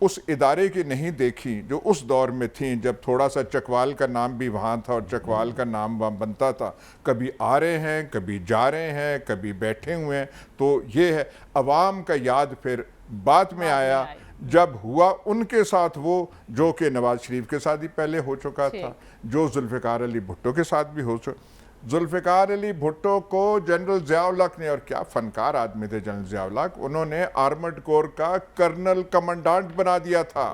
اس ادارے کی نہیں دیکھی جو اس دور میں تھیں جب تھوڑا سا چکوال کا نام بھی وہاں تھا اور چکوال کا نام وہاں بنتا تھا. کبھی آ رہے ہیں, کبھی جا رہے ہیں, کبھی بیٹھے ہوئے ہیں. تو یہ ہے عوام کا یاد پھر بعد میں آیا جب ہوا ان کے ساتھ وہ جو کہ نواز شریف کے ساتھ ہی پہلے ہو چکا تھا, جو ذوالفقار علی بھٹو کے ساتھ بھی ہو چکا. ذوالفقار علی بھٹو کو جنرل ضیاء الحق نے, اور کیا فنکار آدمی تھے جنرل ضیاء الحق, انہوں نے آرمڈ کور کا کرنل کمانڈانٹ بنا دیا تھا.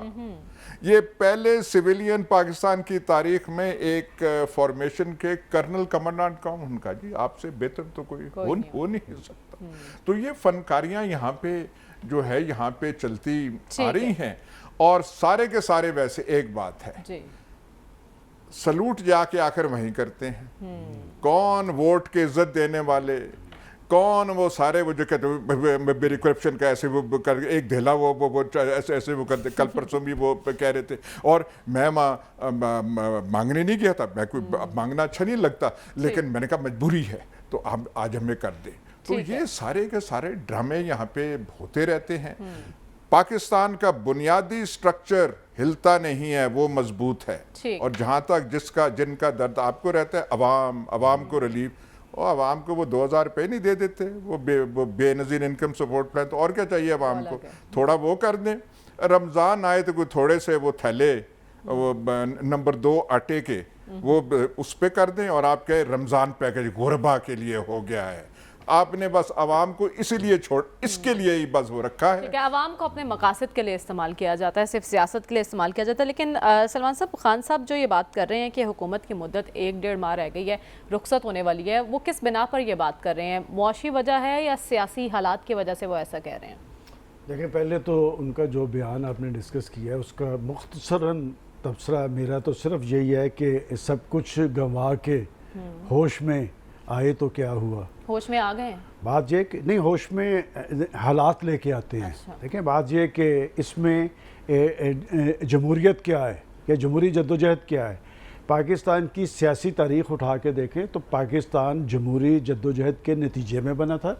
یہ پہلے سویلین پاکستان کی تاریخ میں ایک فارمیشن کے کرنل کمانڈانٹ کون ان کا, جی آپ سے بہتر تو کوئی ہو نہیں سکتا. تو یہ فنکاریاں یہاں پہ جو ہے یہاں پہ چلتی آ رہی ہیں. اور سارے کے سارے ویسے ایک بات ہے, سلوٹ جا کے آخر وہیں کرتے ہیں. کون ووٹ کے عزت دینے والے, کون وہ سارے وہ جو کہتے ہیں میری کرپشن کا ایسے وہ کر ایک دھیلا وہ ایسے وہ کرتے. کل پرسوں بھی وہ کہہ رہے تھے, اور میں مانگنے نہیں گیا تھا, میں کوئی مانگنا اچھا نہیں لگتا, لیکن میں نے کہا مجبوری ہے تو آج ہمیں کر دیں. تو یہ سارے کے سارے ڈرامے یہاں پہ ہوتے رہتے ہیں. پاکستان کا بنیادی سٹرکچر ہلتا نہیں ہے, وہ مضبوط ہے. اور جہاں تک جن کا درد آپ کو رہتا ہے عوام کو ریلیف, اور عوام کو وہ 2000 روپے نہیں دے دیتے, وہ بے نظیر انکم سپورٹ پلان, تو اور کیا چاہیے عوام کو, تھوڑا وہ کر دیں. رمضان آئے تو کوئی تھوڑے سے وہ تھیلے وہ نمبر 2 آٹے کے وہ اس پہ کر دیں, اور آپ کہے رمضان پیکج غربا کے لیے ہو گیا ہے. آپ نے بس عوام کو اسی لیے اس کے لیے ہی بس وہ رکھا ہے کہ عوام کو اپنے مقاصد کے لیے استعمال کیا جاتا ہے, صرف سیاست کے لیے استعمال کیا جاتا ہے. لیکن سلمان صاحب, خان صاحب جو یہ بات کر رہے ہیں کہ حکومت کی مدت 1-1.5 ماہ رہ گئی ہے, رخصت ہونے والی ہے, وہ کس بنا پر یہ بات کر رہے ہیں؟ معاشی وجہ ہے یا سیاسی حالات کی وجہ سے وہ ایسا کہہ رہے ہیں؟ دیکھیں, پہلے تو ان کا جو بیان آپ نے ڈسکس کیا ہے اس کا مختصراً تبصرہ میرا تو صرف یہی ہے کہ سب کچھ گنوا کے ہوش میں آئے تو کیا ہوا. ہوش میں آ گئے ہیں؟ بات یہ کہ نہیں, ہوش میں حالات لے کے آتے ہیں. دیکھیں, بات یہ کہ اس میں جمہوریت کیا ہے یا جمہوری جدوجہد کیا ہے. پاکستان کی سیاسی تاریخ اٹھا کے دیکھیں تو پاکستان جمہوری جدوجہد کے نتیجے میں بنا تھا.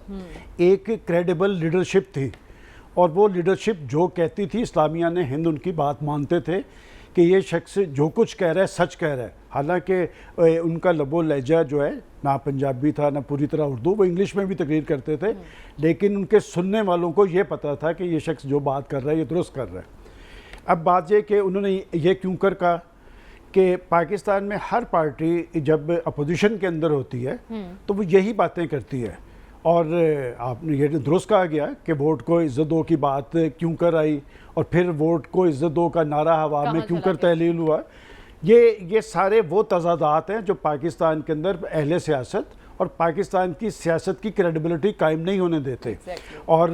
ایک کریڈیبل لیڈرشپ تھی, اور وہ لیڈرشپ جو کہتی تھی, اسلامیہ نے ہند ان کی بات مانتے تھے کہ یہ شخص جو کچھ کہہ رہا ہے سچ کہہ رہا ہے. حالانکہ ان کا لب و لہجہ جو ہے نہ پنجابی تھا نہ پوری طرح اردو, وہ انگلش میں بھی تقریر کرتے تھے, لیکن ان کے سننے والوں کو یہ پتہ تھا کہ یہ شخص جو بات کر رہا ہے یہ درست کر رہا ہے. اب بات یہ کہ انہوں نے یہ کیوں کر کہا کہ پاکستان میں ہر پارٹی جب اپوزیشن کے اندر ہوتی ہے تو وہ یہی باتیں کرتی ہے. اور آپ نے یہ درست کہا گیا کہ ووٹ کو عزت دو کی بات کیوں کر آئی, اور پھر ووٹ کو عزت دو کا نعرہ ہوا میں کیوں کر تحلیل ہوا. یہ سارے وہ تضادات ہیں جو پاکستان کے اندر اہل سیاست اور پاکستان کی سیاست کی کریڈیبلٹی قائم نہیں ہونے دیتے. اور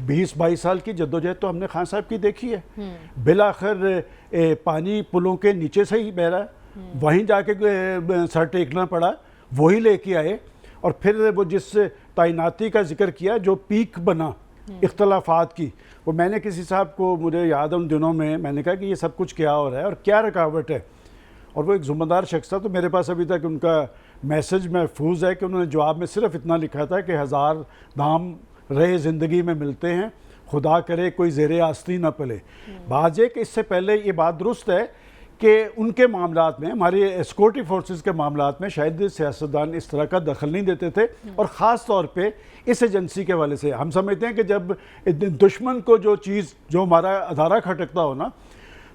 20-22 سال کی جدوجہد تو ہم نے خان صاحب کی دیکھی ہے. بالآخر پانی پلوں کے نیچے سے ہی بہ رہا ہے, وہیں جا کے سر ٹیکنا پڑا, وہی لے کے آئے. اور پھر وہ جس تعیناتی کا ذکر کیا جو پیک بنا اختلافات کی, وہ میں نے کسی صاحب کو, مجھے یاد ہے ان دنوں میں نے کہا کہ یہ سب کچھ کیا ہو رہا ہے اور کیا رکاوٹ ہے. اور وہ ایک ذمہ دار شخص تھا, تو میرے پاس ابھی تک ان کا میسج محفوظ ہے کہ انہوں نے جواب میں صرف اتنا لکھا تھا کہ 1000 دام رہے زندگی میں ملتے ہیں, خدا کرے کوئی زیر آستی نہ پلے. بات یہ کہ اس سے پہلے یہ بات درست ہے کہ ان کے معاملات میں, ہماری سیکورٹی فورسز کے معاملات میں شاید سیاستدان اس طرح کا دخل نہیں دیتے تھے. اور خاص طور پہ اس ایجنسی کے حوالے سے ہم سمجھتے ہیں کہ جب دشمن کو جو چیز جو ہمارا ادارہ کھٹکتا ہو نا,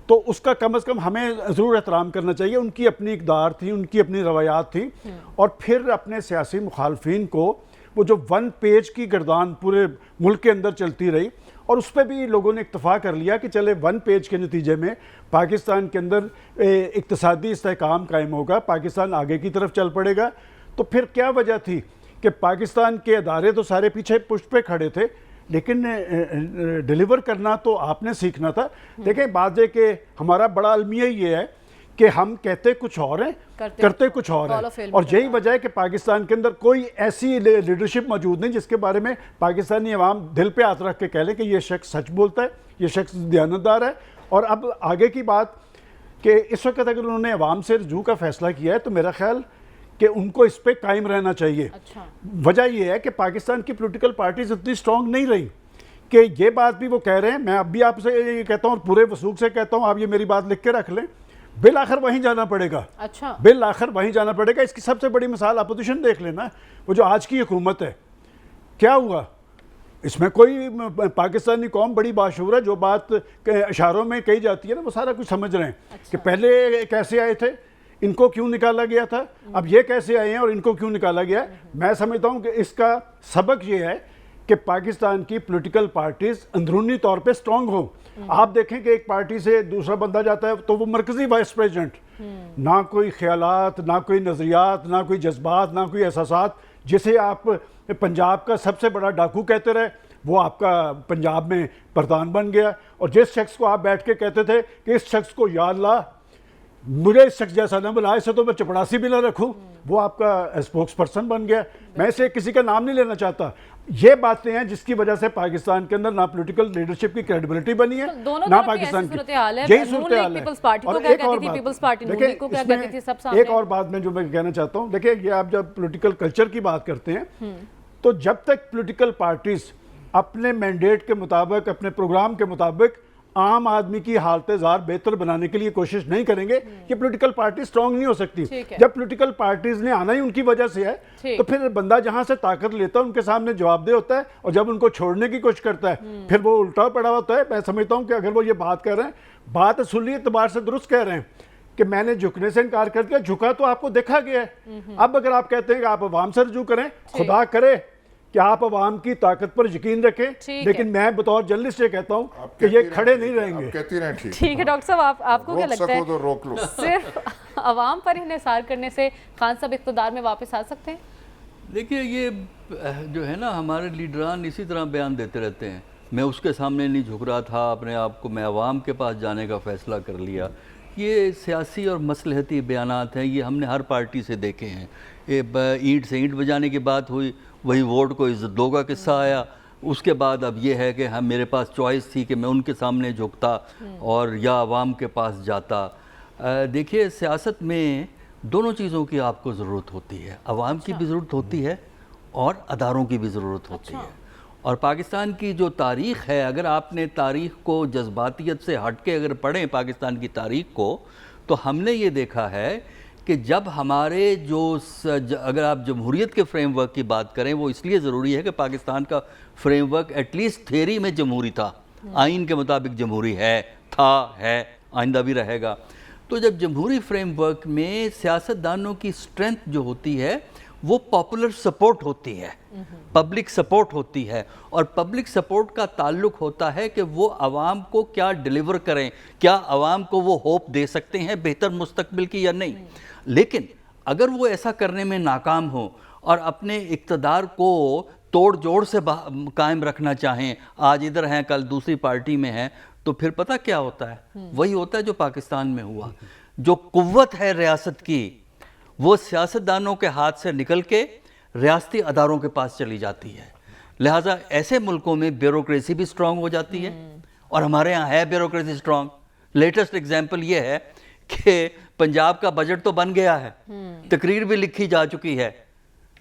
تو اس کا کم از کم ہمیں ضرور احترام کرنا چاہیے. ان کی اپنی اقدار تھی, ان کی اپنی روایات تھیں, اور پھر اپنے سیاسی مخالفین کو وہ جو 1 پیج کی گردان پورے ملک کے اندر چلتی رہی, اور اس پہ بھی لوگوں نے اکتفا کر لیا کہ چلے 1 پیج کے نتیجے میں پاکستان کے اندر اقتصادی استحکام قائم ہوگا, پاکستان آگے کی طرف چل پڑے گا. تو پھر کیا وجہ تھی کہ پاکستان کے ادارے تو سارے پیچھے پشت پہ کھڑے تھے, لیکن ڈیلیور کرنا تو آپ نے سیکھنا تھا. دیکھیں, بات ہے کہ ہمارا بڑا المیہ یہ ہے کہ ہم کہتے کچھ اور ہیں, کرتے کچھ اور ہیں. اور یہی وجہ ہے کہ پاکستان کے اندر کوئی ایسی لیڈرشپ موجود نہیں جس کے بارے میں پاکستانی عوام دل پہ ہاتھ رکھ کے کہہ لیں کہ یہ شخص سچ بولتا ہے, یہ شخص دیانتدار ہے. اور اب آگے کی بات کہ اس وقت اگر انہوں نے عوام سے رجوع کا فیصلہ کیا ہے تو میرا خیال کہ ان کو اس پہ قائم رہنا چاہیے. وجہ یہ ہے کہ پاکستان کی پولیٹیکل پارٹیز اتنی سٹرونگ نہیں رہی کہ یہ بات بھی وہ کہہ رہے ہیں, میں اب بھی آپ سے یہ کہتا ہوں اور پورے وثوق سے کہتا ہوں, آپ یہ میری بات لکھ کے رکھ لیں, بالآخر وہیں جانا پڑے گا. اچھا, بالآخر وہیں جانا پڑے گا. اس کی سب سے بڑی مثال اپوزیشن دیکھ لینا, وہ جو آج کی حکومت ہے, کیا ہوا اس میں؟ کوئی پاکستانی قوم بڑی باشعور ہے, جو بات اشاروں میں کہی جاتی ہے نا وہ سارا کچھ سمجھ رہے ہیں کہ پہلے کیسے آئے تھے, ان کو کیوں نکالا گیا تھا, اب یہ کیسے آئے ہیں اور ان کو کیوں نکالا گیا ہے. میں سمجھتا ہوں کہ اس کا سبق یہ ہے کہ پاکستان کی پولیٹیکل پارٹیز اندرونی طور پہ سٹرونگ ہوں. آپ دیکھیں کہ ایک پارٹی سے دوسرا بندہ جاتا ہے تو وہ مرکزی وائس پریزیڈنٹ, نہ کوئی خیالات, نہ کوئی نظریات, نہ کوئی جذبات, نہ کوئی احساسات. جسے آپ پنجاب کا سب سے بڑا ڈاکو کہتے رہے, وہ آپ کا پنجاب میں پردھان بن گیا. اور جس شخص کو آپ بیٹھ کے کہتے تھے کہ اس شخص کو یا اللہ مجھے اس شخص جیسا نہ بنا, اسے تو میں چپڑاسی بھی نہ رکھوں, وہ آپ کا اسپوکس پرسن بن گیا. میں اسے کسی کا نام نہیں لینا چاہتا. یہ باتیں ہیں جس کی وجہ سے پاکستان کے اندر نہ پولیٹیکل لیڈرشپ کی کریڈیبلٹی بنی ہے, نہ پاکستان کی یہی صورتحال ہے. ایک اور بات میں جو میں کہنا چاہتا ہوں, دیکھیں یہ آپ جب پولیٹیکل کلچر کی بات کرتے ہیں تو جب تک پولیٹیکل پارٹیز اپنے مینڈیٹ کے مطابق, اپنے پروگرام کے مطابق عام آدمی کی حالت زار بہتر بنانے کے لیے کوشش نہیں کریں گے, یہ پولیٹیکل پارٹی سٹرونگ نہیں ہو سکتی. جب پولیٹیکل پارٹیز نے آنا ہی ان کی وجہ سے ہے تو پھر بندہ جہاں سے طاقت لیتا ہے ان کے سامنے جواب دہ ہوتا ہے, اور جب ان کو چھوڑنے کی کوشش کرتا ہے پھر وہ الٹا پڑا ہوتا ہے. میں سمجھتا ہوں کہ اگر وہ یہ بات کر رہے ہیں, بات اصولی اعتبار سے درست کہہ رہے ہیں کہ میں نے جھکنے سے انکار کر دیا, جھکا تو آپ کو دیکھا گیا ہے. اب اگر آپ کہتے ہیں کہ آپ عوام سے رجوع کریں, خدا کرے کہ آپ عوام کی طاقت پر یقین رکھیں, لیکن میں بطور جرنلسٹ یہ کہتا ہوں کہ یہ کھڑے نہیں رہیں گے. کہتی رہیں ٹھیک ہے ڈاکٹر صاحب, آپ کو کیا لگتا ہے صرف عوام پر انحصار کرنے سے خان صاحب اقتدار میں واپس آ سکتے ہیں؟ دیکھیے یہ جو ہے نا, ہمارے لیڈران اسی طرح بیان دیتے رہتے ہیں, میں اس کے سامنے نہیں جھک رہا تھا, اپنے آپ کو میں عوام کے پاس جانے کا فیصلہ کر لیا. یہ سیاسی اور مصلحتی بیانات ہیں, یہ ہم نے ہر پارٹی سے دیکھے ہیں. اینٹ سے اینٹ بجانے کی بات ہوئی, وہی ووٹ کو عزت دو کا قصہ آیا. اس کے بعد اب یہ ہے کہ ہم میرے پاس چوائس تھی کہ میں ان کے سامنے جھکتا اور یا عوام کے پاس جاتا. دیکھیے سیاست میں دونوں چیزوں کی آپ کو ضرورت ہوتی ہے, عوام کی بھی ضرورت ہوتی ہے اور اداروں کی بھی ضرورت ہوتی ہے. اور پاکستان کی جو تاریخ ہے, اگر آپ نے تاریخ کو جذباتیت سے ہٹ کے اگر پڑھیں پاکستان کی تاریخ کو, تو ہم نے یہ دیکھا ہے کہ جب ہمارے اگر آپ جمہوریت کے فریم ورک کی بات کریں, وہ اس لیے ضروری ہے کہ پاکستان کا framework at least theory میں جمہوری تھا, آئین کے مطابق جمہوری ہے, آئندہ بھی رہے گا. تو جب جمہوری فریم ورک میں سیاستدانوں کی اسٹرینتھ جو ہوتی ہے وہ پاپولر سپورٹ ہوتی ہے, پبلک سپورٹ ہوتی ہے, اور پبلک سپورٹ کا تعلق ہوتا ہے کہ وہ عوام کو کیا ڈیلیور کریں, کیا عوام کو وہ ہوپ دے سکتے ہیں بہتر مستقبل کی یا نہیں. لیکن اگر وہ ایسا کرنے میں ناکام ہوں اور اپنے اقتدار کو توڑ جوڑ سے قائم رکھنا چاہیں, آج ادھر ہیں کل دوسری پارٹی میں ہیں, تو پھر پتہ کیا ہوتا ہے, وہی ہوتا ہے جو پاکستان میں ہوا. جو قوت ہے ریاست کی وہ سیاستدانوں کے ہاتھ سے نکل کے ریاستی اداروں کے پاس چلی جاتی ہے. لہٰذا ایسے ملکوں میں بیوروکریسی بھی سٹرونگ ہو جاتی ہے, اور ہمارے ہاں ہے بیوروکریسی سٹرونگ. لیٹسٹ ایگزامپل یہ ہے کہ پنجاب کا بجٹ تو بن گیا ہے, تقریر بھی لکھی جا چکی ہے,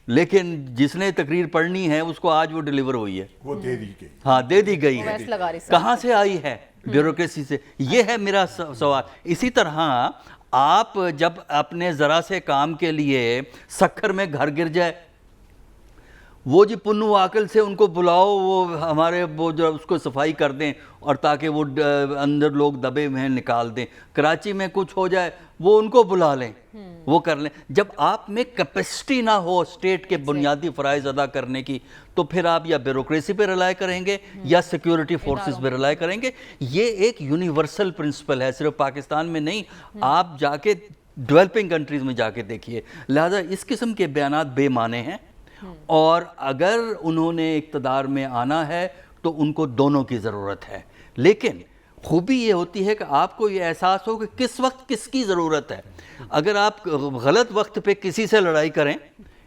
لیکن جس نے تقریر پڑھنی ہے اس کو آج وہ ڈیلیور ہوئی ہے, وہ دے دی گئی. ہاں دے دی گئی ہے. کہاں سے آئی ہے؟ بیوروکریسی سے. یہ ہے میرا سوال. اسی طرح آپ جب اپنے ذرا سے کام کے لیے سکھر میں گھر گر جائے, وہ جی پنو عاقل سے ان کو بلاؤ, وہ ہمارے وہ جو اس کو صفائی کر دیں, اور تاکہ وہ اندر لوگ دبے ہوئے ہیں نکال دیں. کراچی میں کچھ ہو جائے وہ ان کو بلا لیں, وہ کر لیں. جب آپ میں کیپیسٹی نہ ہو اسٹیٹ کے بنیادی فرائض ادا کرنے کی, تو پھر آپ یا بیوروکریسی پہ رلائے کریں گے یا سیکیورٹی فورسز پہ رلائے کریں گے. یہ ایک یونیورسل پرنسپل ہے, صرف پاکستان میں نہیں, آپ جا کے ڈیولپنگ کنٹریز میں جا کے دیکھیے. لہذا اس قسم کے بیانات بے معنی ہیں, اور اگر انہوں نے اقتدار میں آنا ہے تو ان کو دونوں کی ضرورت ہے. لیکن خوبی یہ ہوتی ہے کہ آپ کو یہ احساس ہو کہ کس وقت کس کی ضرورت ہے. اگر آپ غلط وقت پہ کسی سے لڑائی کریں,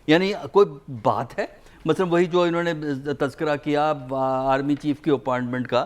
یعنی کوئی بات ہے, مثلا وہی جو انہوں نے تذکرہ کیا آرمی چیف کی اپوائنٹمنٹ کا,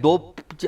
2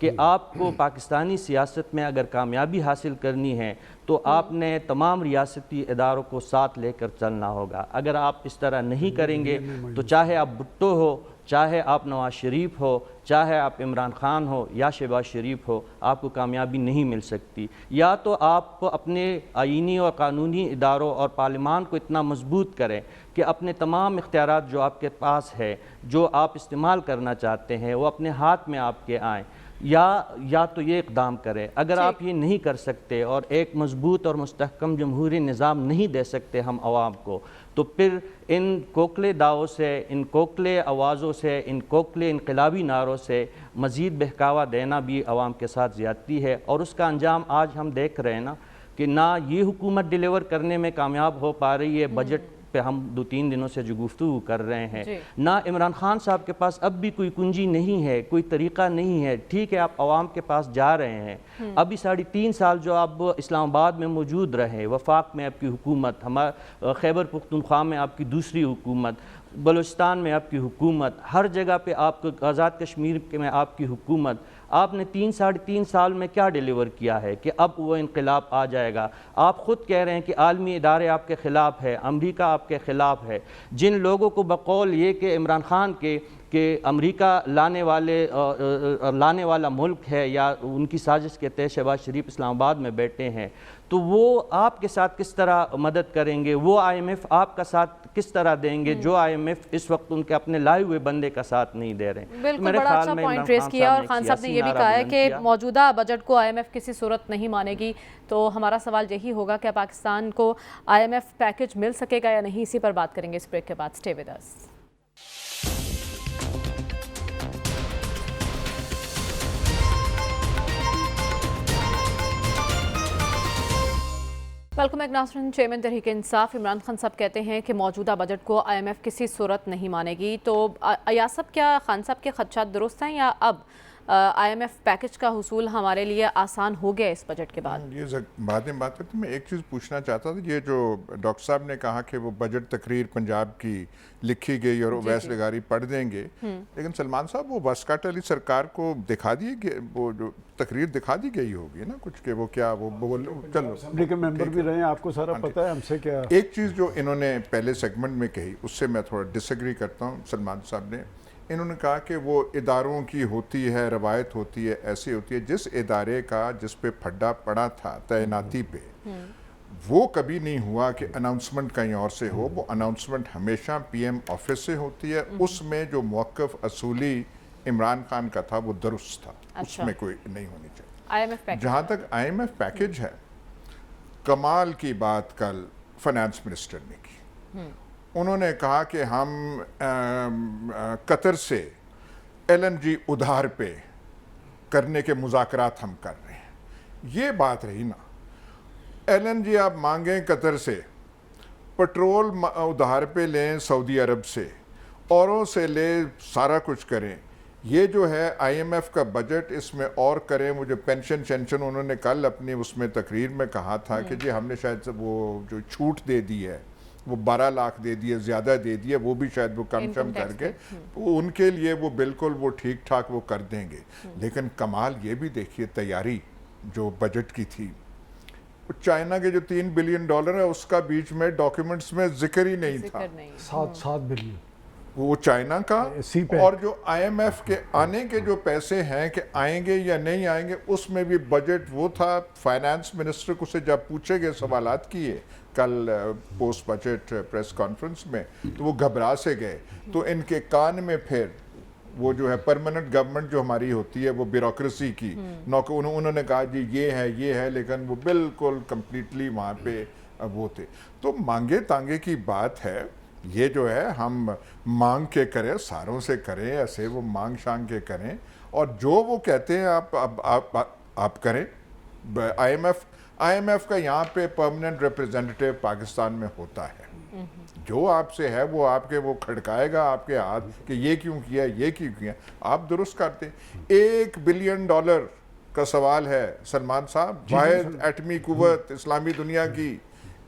کہ آپ کو پاکستانی سیاست میں اگر کامیابی حاصل کرنی ہے تو آپ نے تمام ریاستی اداروں کو ساتھ لے کر چلنا ہوگا. اگر آپ اس طرح نہیں کریں گے تو چاہے آپ بھٹو ہو, چاہے آپ نواز شریف ہو, چاہے آپ عمران خان ہو یا شہباز شریف ہو, آپ کو کامیابی نہیں مل سکتی. یا تو آپ اپنے آئینی اور قانونی اداروں اور پارلیمان کو اتنا مضبوط کریں کہ اپنے تمام اختیارات جو آپ کے پاس ہے, جو آپ استعمال کرنا چاہتے ہیں, وہ اپنے ہاتھ میں آپ کے آئیں, یا تو یہ اقدام کریں. اگر آپ یہ نہیں کر سکتے اور ایک مضبوط اور مستحکم جمہوری نظام نہیں دے سکتے ہم عوام کو, تو پھر ان کوکلے دعووں سے, ان کوکلے آوازوں سے, ان کوکلے انقلابی نعروں سے مزید بہکاوا دینا بھی عوام کے ساتھ زیادتی ہے. اور اس کا انجام آج ہم دیکھ رہے ہیں نا کہ نہ یہ حکومت ڈیلیور کرنے میں کامیاب ہو پا رہی ہے, بجٹ پہ ہم 2-3 دنوں سے جو گفتگو کر رہے ہیں, نہ عمران خان صاحب کے پاس اب بھی کوئی کنجی نہیں ہے, کوئی طریقہ نہیں ہے. ٹھیک ہے آپ عوام کے پاس جا رہے ہیں, ابھی 3.5 سال جو آپ اسلام آباد میں موجود رہے, وفاق میں آپ کی حکومت, خیبر پختونخوا میں آپ کی دوسری حکومت, بلوچستان میں آپ کی حکومت, ہر جگہ پہ آپ کو آزاد کشمیر میں آپ کی حکومت, آپ نے 3-3.5 سال میں کیا ڈیلیور کیا ہے کہ اب وہ انقلاب آ جائے گا؟ آپ خود کہہ رہے ہیں کہ عالمی ادارے آپ کے خلاف ہے, امریکہ آپ کے خلاف ہے. جن لوگوں کو بقول یہ کہ عمران خان کے کہ امریکہ لانے والا ملک ہے یا ان کی سازش کے تحت شہباز شریف اسلام آباد میں بیٹھے ہیں, تو وہ آپ کے ساتھ کس طرح مدد کریں گے؟ وہ IMF آپ کا ساتھ کس طرح دیں گے جو IMF اس وقت ان کے اپنے لائے ہوئے بندے کا ساتھ نہیں دے رہے ہیں؟ بالکل بڑا اچھا پوائنٹ ریز کیا, اور خان صاحب نے یہ بھی کہا ہے کہ موجودہ بجٹ کو IMF کسی صورت نہیں مانے گی. تو ہمارا سوال یہی ہوگا کہ پاکستان کو IMF پیکج مل سکے گا یا نہیں, اسی پر بات کریں گے اس بریک کے بعد. Stay with us. Welcome back ناظرین. چیئرمین تحریک انصاف عمران خان صاحب کہتے ہیں کہ موجودہ بجٹ کو IMF کسی صورت نہیں مانے گی. تو ایاز, کیا خان صاحب کے خدشات درست ہیں یا اب IMF پیکج کا حصول ہمارے لیے آسان ہو گیا اس بجٹ کے بعد؟ یہ بعد میں بات کرتے. میں ایک چیز پوچھنا چاہتا تھا, یہ جو ڈاکٹر صاحب نے کہا کہ وہ بجٹ تقریر پنجاب کی لکھی گئی اور اویس لغاری پڑھ دیں گے, لیکن سلمان صاحب وہ واسکاٹ علی سرکار کو دکھا دیے کہ وہ جو تقریر دکھا دی گئی ہوگی نا کچھ, کہ وہ کیا وہ چلو اسمبلی کے ممبر بھی رہے ہیں, آپ کو سارا پتہ ہے, ہم سے کیا. ایک چیز جو انہوں نے پہلے سیگمنٹ میں کہی اس سے میں تھوڑا ڈس ایگری کرتا ہوں. سلمان صاحب نے انہوں نے کہا کہ وہ اداروں کی ہوتی ہے, روایت ہوتی ہے, ایسی ہوتی ہے. جس ادارے کا جس پہ پھڈا پڑا تھا تعیناتی پہ, وہ کبھی نہیں ہوا کہ اناؤنسمنٹ کہیں اور سے ہو. وہ اناؤنسمنٹ ہمیشہ PM آفس سے ہوتی ہے. اس میں جو موقف اصولی عمران خان کا تھا وہ درست تھا, اس میں کوئی نہیں ہونی چاہیے. جہاں تک IMF پیکج ہے, کمال کی بات کل فائنانس منسٹر نے کی. انہوں نے کہا کہ ہم قطر سے LNG ادھار پہ کرنے کے مذاکرات ہم کر رہے ہیں. یہ بات رہی نا, LNG آپ مانگیں قطر سے, پٹرول ادھار پہ لیں سعودی عرب سے, اوروں سے لے, سارا کچھ کریں. یہ جو ہے IMF کا بجٹ, اس میں اور کریں. مجھے پینشن انہوں نے کل اپنی اس میں تقریر میں کہا تھا کہ جی ہم نے شاید وہ جو چھوٹ دے دی ہے وہ 12 لاکھ دے دیے, زیادہ دے دیے, وہ بھی شاید وہ کم کر کے ان کے لیے وہ بالکل وہ ٹھیک ٹھاک وہ کر دیں گے. لیکن کمال یہ بھی دیکھیے تیاری جو بجٹ کی تھی, چائنا کے جو $3 بلین ہے اس کا بیچ میں ڈاکیومنٹس میں ذکر ہی نہیں تھا. 7 بلین وہ چائنا کا, اور جو IMF کے آنے کے جو پیسے ہیں کہ آئیں گے یا نہیں آئیں گے, اس میں بھی بجٹ وہ تھا. فائنانس منسٹر کو سے جب پوچھے گئے سوالات کیے کل پوسٹ بجٹ پریس کانفرنس میں, تو وہ گھبرا سے گئے. تو ان کے کان میں پھر وہ جو ہے پرماننٹ گورنمنٹ جو ہماری ہوتی ہے وہ بیوروکریسی کی انہوں نے کہا جی یہ ہے, لیکن وہ بالکل کمپلیٹلی وہاں پہ وہ تھے. تو مانگے تانگے کی بات ہے. یہ جو ہے ہم مانگ کے کریں, ساروں سے کریں, ایسے وہ مانگ شانگ کے کریں, اور جو وہ کہتے ہیں آپ کریں. IMF کا یہاں پہ پرماننٹ ریپریزنٹیٹیو پاکستان میں ہوتا ہے. جو آپ سے ہے وہ آپ کے وہ کھڑکائے گا آپ کے ہاتھ کہ یہ کیوں کیا, آپ درست کرتے. $1 بلین کا سوال ہے سلمان صاحب, واحد ایٹمی قوت اسلامی دنیا کی.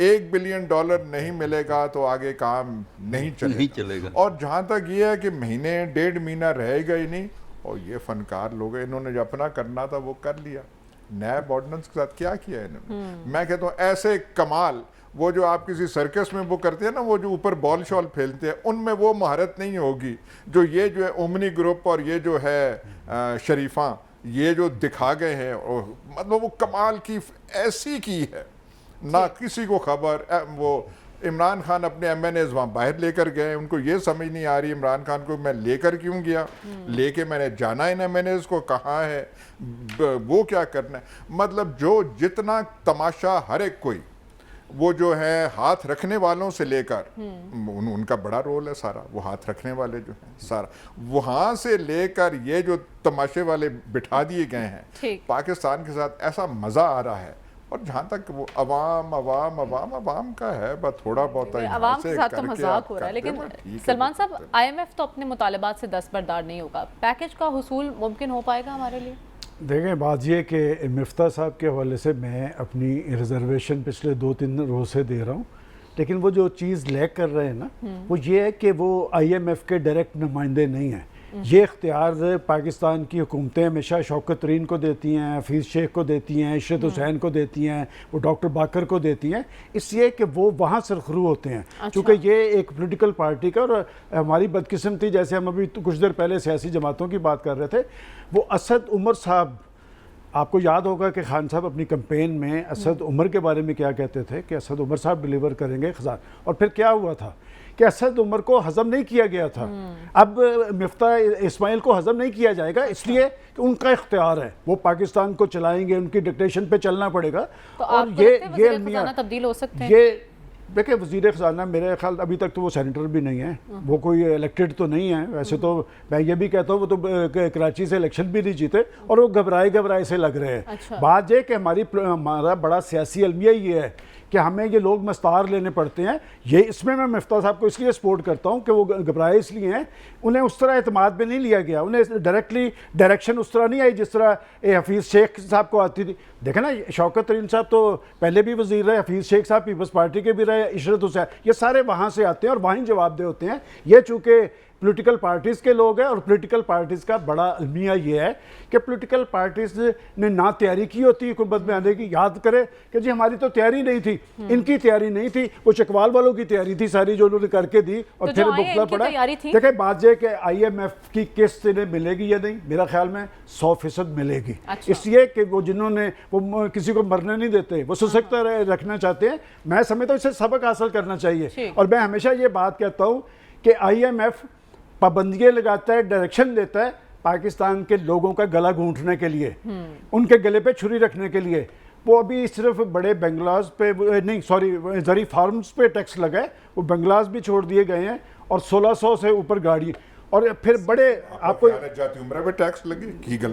$1 بلین نہیں ملے گا تو آگے کام نہیں چلے گا. اور جہاں تک یہ ہے کہ مہینے 1.5 مہینہ رہے گا ہی نہیں, اور یہ فنکار لوگ ہیں، انہوں نے جو اپنا کرنا تھا وہ کر لیا. نیب آرڈیننس کے ساتھ کیا کیا ہے انہوں نے. میں کہتا ہوں ایسے کمال وہ جو آپ کسی سرکس میں وہ کرتے ہیں نا، وہ جو اوپر بال شال پھیلتے ہیں، ان میں وہ مہارت نہیں ہوگی جو یہ جو ہے اومنی گروپ اور یہ جو ہے شریفاں یہ جو دکھا گئے ہیں. مطلب وہ کمال کی ایسی کی ہے، نہ کسی کو خبر. وہ عمران خان اپنے ایم این ایز وہاں باہر لے کر گئے، ان کو یہ سمجھ نہیں آ رہی عمران خان کو میں لے کر کیوں گیا، لے کے میں نے جانا ان ایم این ایز کو کہاں ہے، وہ کیا کرنا ہے. مطلب جو جتنا تماشا ہر ایک کوئی وہ جو ہے ہاتھ رکھنے والوں سے لے کر ان کا بڑا رول ہے سارا، وہ ہاتھ رکھنے والے جو ہیں سارا وہاں سے لے کر یہ جو تماشے والے بٹھا دیے گئے ہیں پاکستان کے ساتھ، ایسا مزہ آ رہا ہے. اور جہاں تک وہ عوام کا ہے بس تھوڑا بہت عوام کے ساتھ تو مذاق ہو رہا ہے. لیکن سلمان صاحب آئی ایم ایف تو اپنے مطالبات سے دستبردار نہیں ہوگا، پیکیج کا حصول ممکن ہو پائے گا ہمارے لیے؟ دیکھیں بات یہ کہ مفتاح صاحب کے حوالے سے میں اپنی ریزرویشن پچھلے 2-3 روز سے دے رہا ہوں، لیکن وہ جو چیز لیک کر رہے ہیں نا وہ یہ ہے کہ وہ آئی ایم ایف کے ڈائریکٹ نمائندے نہیں ہیں. یہ اختیار پاکستان کی حکومتیں ہمیشہ شوکت ترین کو دیتی ہیں، حفیظ شیخ کو دیتی ہیں، عشرت حسین کو دیتی ہیں، وہ ڈاکٹر باقر کو دیتی ہیں، اس لیے کہ وہ وہاں سرخرو ہوتے ہیں. چونکہ یہ ایک پولیٹیکل پارٹی کا، اور ہماری بدقسمتی جیسے ہم ابھی کچھ دیر پہلے سیاسی جماعتوں کی بات کر رہے تھے، وہ اسد عمر صاحب، آپ کو یاد ہوگا کہ خان صاحب اپنی کمپین میں اسد عمر کے بارے میں کیا کہتے تھے کہ اسد عمر صاحب ڈیلیور کریں گے خزانہ، اور پھر کیا ہوا تھا کہ اسد عمر کو ہضم نہیں کیا گیا تھا. اب مفتاح اسماعیل کو ہضم نہیں کیا جائے گا اس لیے کہ ان کا اختیار ہے، وہ پاکستان کو چلائیں گے، ان کی ڈکٹیشن پہ چلنا پڑے گا. اور یہ خزانہ تبدیل ہو سکتے ہیں. یہ دیکھیں وزیر خزانہ میرے خیال ابھی تک تو وہ سینیٹر بھی نہیں ہے، وہ کوئی الیکٹڈ تو نہیں ہے. ویسے تو میں یہ بھی کہتا ہوں وہ تو کراچی سے الیکشن بھی نہیں جیتے اور وہ گھبرائے سے لگ رہے ہیں. بات یہ کہ ہمارا بڑا سیاسی المیہ یہ ہے کہ ہمیں یہ لوگ مستار لینے پڑتے ہیں. یہ اس میں مفتاح صاحب کو اس لیے سپورٹ کرتا ہوں کہ وہ گھبرائے اس لیے ہیں، انہیں اس طرح اعتماد میں نہیں لیا گیا، انہیں ڈائریکٹلی ڈائریکشن اس طرح نہیں آئی جس طرح حفیظ شیخ صاحب کو آتی تھی. دیکھیں نا شوکت ترین صاحب تو پہلے بھی وزیر رہے، حفیظ شیخ صاحب پیپلز پارٹی کے بھی رہے، عشرت حسین، یہ سارے وہاں سے آتے ہیں اور وہیں جواب دہ ہوتے ہیں. یہ چونکہ پولیٹیکل پارٹیز کے لوگ ہیں، اور پولیٹیکل پارٹیز کا بڑا المیہ یہ ہے کہ پولیٹیکل پارٹیز نے نہ تیاری کی ہوتی حکومت میں آنے کی. یاد کرے کہ جی ہماری تو تیاری نہیں تھی، ان کی تیاری نہیں تھی، وہ چکوال والوں کی تیاری تھی ساری جو انہوں نے کر کے دی اور پھر بکلا پڑا. دیکھیں بات یہ کہ آئی ایم ایف کی قسط انہیں ملے گی یا نہیں، میرا خیال میں 100% ملے گی. اس لیے کہ وہ جنہوں نے وہ کسی کو مرنے نہیں دیتے، وہ سسکتا رکھنا چاہتے ہیں. میں سمجھتا ہوں اس سے سبق حاصل کرنا چاہیے. اور میں ہمیشہ یہ بات کہتا ہوں کہ آئی ایم ایف پابندیاں لگاتا ہے، ڈائریکشن دیتا ہے پاکستان کے لوگوں کا گلا گھونٹنے کے لیے، ان کے گلے پہ چھری رکھنے کے لیے. وہ ابھی صرف بڑے بنگلاز پہ نہیں، زرعی فارمز پہ ٹیکس لگا ہے، وہ بنگلاز بھی چھوڑ دیے گئے ہیں، اور 1600 سے اوپر گاڑی. اور پھر بڑے آپ کو جاتی عمرہ پہ ٹیکس لگی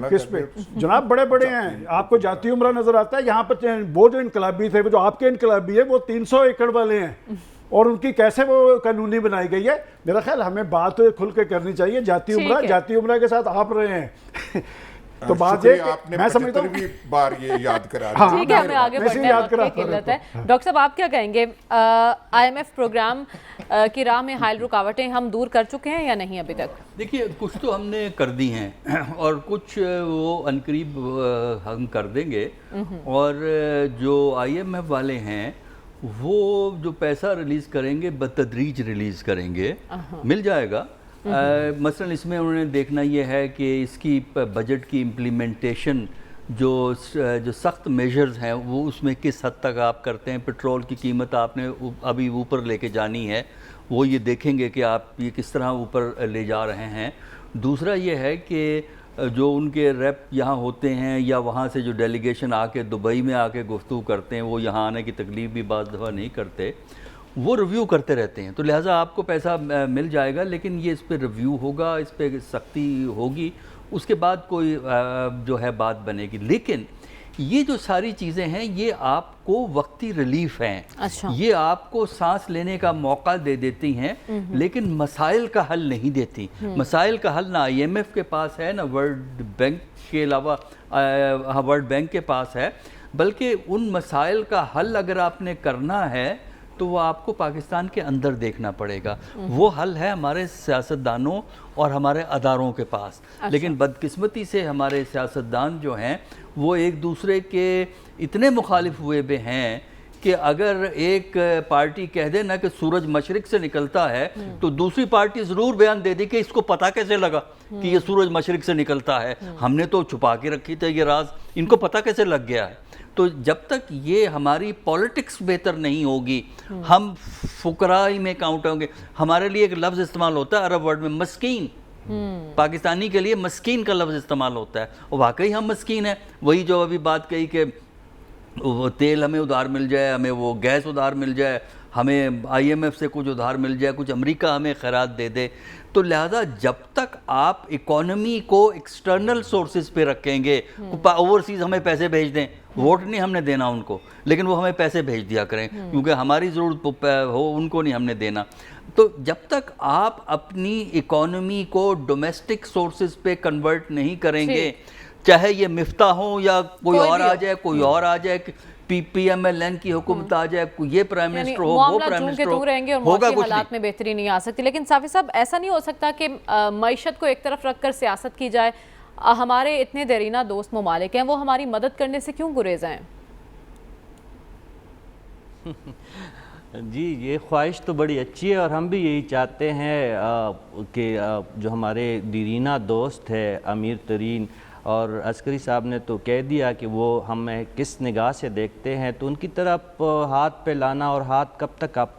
کس پہ جناب بڑے بڑے ہیں. آپ کو جاتی عمرہ نظر آتا ہے یہاں پر. وہ جو انقلابی تھے، وہ جو آپ کے انقلابی ہیں، وہ 300 ایکڑ والے ہیں، اور ان کی کیسے وہ قانونی بنائی گئی ہے. میرا خیال ہمیں بات کھل کے کرنی چاہیے. جاتی عمرہ کے ساتھ آپ رہے ہیں تو بات یہ میں سمجھتا ہوں بار یہ یاد کرا ٹھیک ہے، ہمیں آگے بڑھنا ہے. ڈاکٹر صاحب آپ کیا کہیں گے، آئی ایم ایف پروگرام کی راہ میں حائل رکاوٹیں ہم دور کر چکے ہیں یا نہیں ابھی تک؟ دیکھیے کچھ تو ہم نے کر دی ہیں اور کچھ وہ عنقریب ہم کر دیں گے. اور جو آئی ایم ایف والے ہیں وہ جو پیسہ ریلیز کریں گے بتدریج ریلیز کریں گے، مل جائے گا. مثلا اس میں انہوں نے دیکھنا یہ ہے کہ اس کی بجٹ کی امپلیمنٹیشن جو سخت میجرز ہیں وہ اس میں کس حد تک آپ کرتے ہیں. پٹرول کی قیمت آپ نے ابھی اوپر لے کے جانی ہے، وہ یہ دیکھیں گے کہ آپ یہ کس طرح اوپر لے جا رہے ہیں. دوسرا یہ ہے کہ جو ان کے ریپ یہاں ہوتے ہیں یا وہاں سے جو ڈیلیگیشن آ کے دبئی میں آ کے گفتگو کرتے ہیں، وہ یہاں آنے کی تکلیف بھی بعض دفعہ نہیں کرتے، وہ ریویو کرتے رہتے ہیں. تو لہٰذا آپ کو پیسہ مل جائے گا، لیکن یہ اس پہ ریویو ہوگا، اس پہ سختی ہوگی، اس کے بعد کوئی جو ہے بات بنے گی. لیکن یہ جو ساری چیزیں ہیں یہ آپ کو وقتی ریلیف ہیں، یہ آپ کو سانس لینے کا موقع دے دیتی ہیں، لیکن مسائل کا حل نہیں دیتی. مسائل کا حل نہ آئی ایم ایف کے پاس ہے، نہ ورلڈ بینک کے علاوہ ورلڈ بینک کے پاس ہے. بلکہ ان مسائل کا حل اگر آپ نے کرنا ہے تو وہ آپ کو پاکستان کے اندر دیکھنا پڑے گا. وہ حل ہے ہمارے سیاستدانوں اور ہمارے اداروں کے پاس. لیکن بدقسمتی سے ہمارے سیاستدان جو ہیں وہ ایک دوسرے کے اتنے مخالف ہوئے بھی ہیں کہ اگر ایک پارٹی کہہ دے نا کہ سورج مشرق سے نکلتا ہے تو دوسری پارٹی ضرور بیان دے دی کہ اس کو پتہ کیسے لگا کہ یہ سورج مشرق سے نکلتا ہے, ہم نے تو چھپا کے رکھی تھی یہ راز, ان کو پتہ کیسے لگ گیا ہے. تو جب تک یہ ہماری پولیٹکس بہتر نہیں ہوگی, ہم فقرائی میں کاؤنٹ ہوں گے. ہمارے لیے ایک لفظ استعمال ہوتا ہے عرب ورڈ میں مسکین, پاکستانی کے لیے مسکین کا لفظ استعمال ہوتا ہے, اور واقعی ہم مسکین ہیں. وہی جو ابھی بات کہی کہ وہ تیل ہمیں ادھار مل جائے, ہمیں وہ گیس ادھار مل جائے, ہمیں IMF سے کچھ ادھار مل جائے, کچھ امریکہ ہمیں خیرات دے دے. تو لہذا جب تک آپ اکانومی کو ایکسٹرنل سورسز پہ رکھیں گے, اوورسیز ہمیں پیسے بھیج دیں, ووٹ نہیں ہم نے دینا ان کو, لیکن وہ ہمیں پیسے بھیج دیا کریں کیونکہ ہماری ضرورت ہو, ان کو نہیں ہم نے دینا. تو جب تک آپ اپنی اکانومی کو ڈومیسٹک سورسز پہ کنورٹ نہیں کریں گے, چاہے یہ مفتاح ہوں یا کوئی اور آ جائے, کوئی اور آ جائے, PMLN کی حکومت آ جائے, یہ پرائم منسٹر ہو, وہ پرائم منسٹر ہو, رہیں گے اور معاشی حالات میں بہتری نہیں آ سکتی. لیکن صافی صاحب ایسا نہیں ہو سکتا کہ معیشت کو ایک طرف رکھ کر سیاست کی جائے؟ ہمارے اتنے دیرینہ دوست ممالک ہیں, وہ ہماری مدد کرنے سے کیوں گریز ہیں؟ جی یہ خواہش تو بڑی اچھی ہے اور ہم بھی یہی چاہتے ہیں کہ جو ہمارے دیرینہ دوست ہے امیر ترین, اور عسکری صاحب نے تو کہہ دیا کہ وہ ہمیں کس نگاہ سے دیکھتے ہیں, تو ان کی طرف ہاتھ پہ لانا, اور ہاتھ کب تک آپ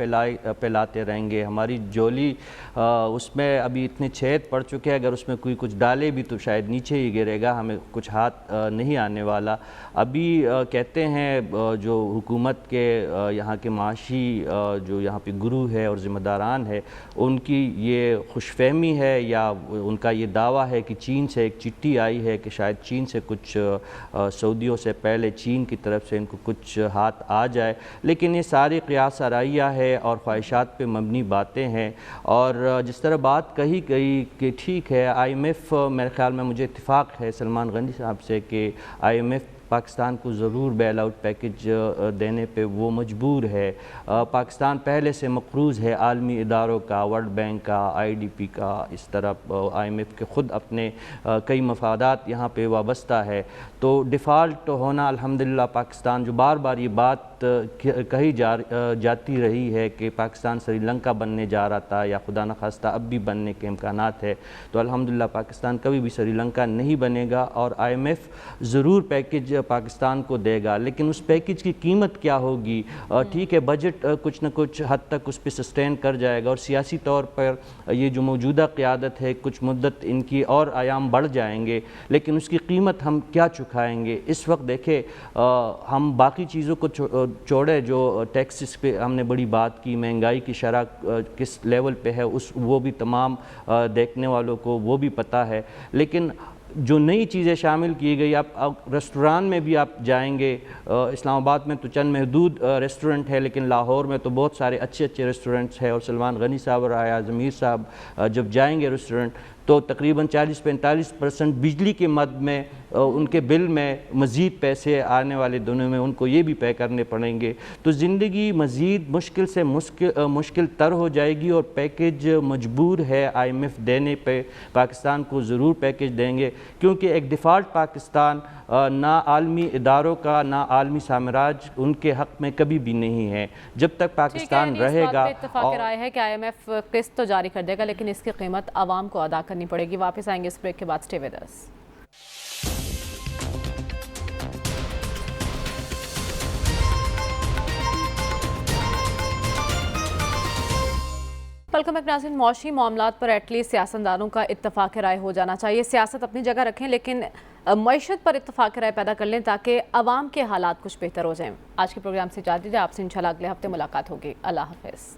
پھیلاتے رہیں گے؟ ہماری جولی اس میں ابھی اتنے چھید پڑ چکے ہیں, اگر اس میں کوئی کچھ ڈالے بھی تو شاید نیچے ہی گرے گا, ہمیں کچھ ہاتھ نہیں آنے والا. ابھی کہتے ہیں جو حکومت کے یہاں کے معاشی جو یہاں پہ گرو ہے اور ذمہ داران ہے, ان کی یہ خوش فہمی ہے یا ان کا یہ دعویٰ ہے کہ چین سے ایک چٹھی آئی ہے کہ شاید چین سے کچھ سعودیوں سے پہلے چین کی طرف سے ان کو کچھ ہاتھ آ جائے. لیکن یہ ساری قیاس آرائیہ ہے اور خواہشات پہ مبنی باتیں ہیں. اور جس طرح بات کہی گئی کہ ٹھیک ہے IMF, میرے خیال میں مجھے اتفاق ہے سلمان غنی صاحب سے کہ IMF پاکستان کو ضرور بیل آؤٹ پیکج دینے پہ وہ مجبور ہے. پاکستان پہلے سے مقروض ہے عالمی اداروں کا, ورلڈ بینک کا, IDP کا, اس طرح IMF کے خود اپنے کئی مفادات یہاں پہ وابستہ ہے. تو ڈیفالٹ ہونا الحمدللہ پاکستان, جو بار بار یہ بات کہی جاتی رہی ہے کہ پاکستان سری لنکا بننے جا رہا تھا یا خدا نخواستہ اب بھی بننے کے امکانات ہے, تو الحمدللہ پاکستان کبھی بھی سری لنکا نہیں بنے گا. اور IMF ضرور پیکج پاکستان کو دے گا, لیکن اس پیکج کی قیمت کیا ہوگی؟ ٹھیک ہے بجٹ کچھ نہ کچھ حد تک اس پہ سسٹین کر جائے گا, اور سیاسی طور پر یہ جو موجودہ قیادت ہے کچھ مدت ان کی اور آیام بڑھ جائیں گے, لیکن اس کی قیمت ہم کیا چکھائیں گے؟ اس وقت دیکھیں ہم باقی چیزوں کو چھوڑے, جو ٹیکسز پہ ہم نے بڑی بات کی, مہنگائی کی شرح کس لیول پہ ہے وہ بھی تمام دیکھنے والوں کو وہ بھی پتہ ہے. لیکن جو نئی چیزیں شامل کی گئی, آپ ریسٹوران میں بھی آپ جائیں گے, اسلام آباد میں تو چند محدود ریسٹورنٹ ہے, لیکن لاہور میں تو بہت سارے اچھے اچھے اور سلمان غنی صاحب اور ایاز امیر صاحب جب جائیں گے ریسٹورنٹ تو تقریباً 40-45% بجلی کے مد میں ان کے بل میں مزید پیسے آنے والے دنوں میں ان کو یہ بھی پے کرنے پڑیں گے. تو زندگی مزید مشکل سے مشکل تر ہو جائے گی, اور پیکج مجبور ہے IMF دینے پہ, پاکستان کو ضرور پیکج دیں گے, کیونکہ ایک ڈیفالٹ پاکستان نہ عالمی اداروں کا نہ عالمی سامراج ان کے حق میں کبھی بھی نہیں ہے. جب تک پاکستان رہے گا. اتفاق رائے ہے کہ IMF قسط تو جاری کر دے گا, لیکن اس کی قیمت عوام کو ادا کرنی پڑے گی. واپس آئیں گے اس بریک کے بعد, سٹے ود اس. ویلکم بیک ناظرین. معاشی معاملات پر ایٹ لیسٹ سیاستدانوں کا اتفاق رائے ہو جانا چاہیے. سیاست اپنی جگہ رکھیں لیکن معیشت پر اتفاق رائے پیدا کر لیں تاکہ عوام کے حالات کچھ بہتر ہو جائیں. آج کے پروگرام سے اجازت دیجیے, آپ سے انشاءاللہ اگلے ہفتے ملاقات ہوگی. اللہ حافظ.